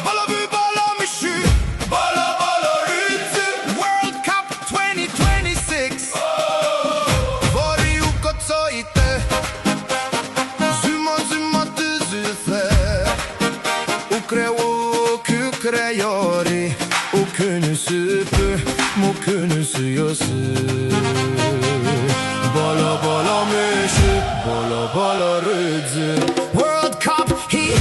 Bolo Vü Bolo müshu. Bolo Bolo Rütü. World Cup 2026. Vori u kocoite. Zymo zymo tüzüfe. U creu kü creiori. U künüsü pü. Mu künüsü yosu. Bolo Bolo müshu. Bolo Bolo Rütü. World Cup he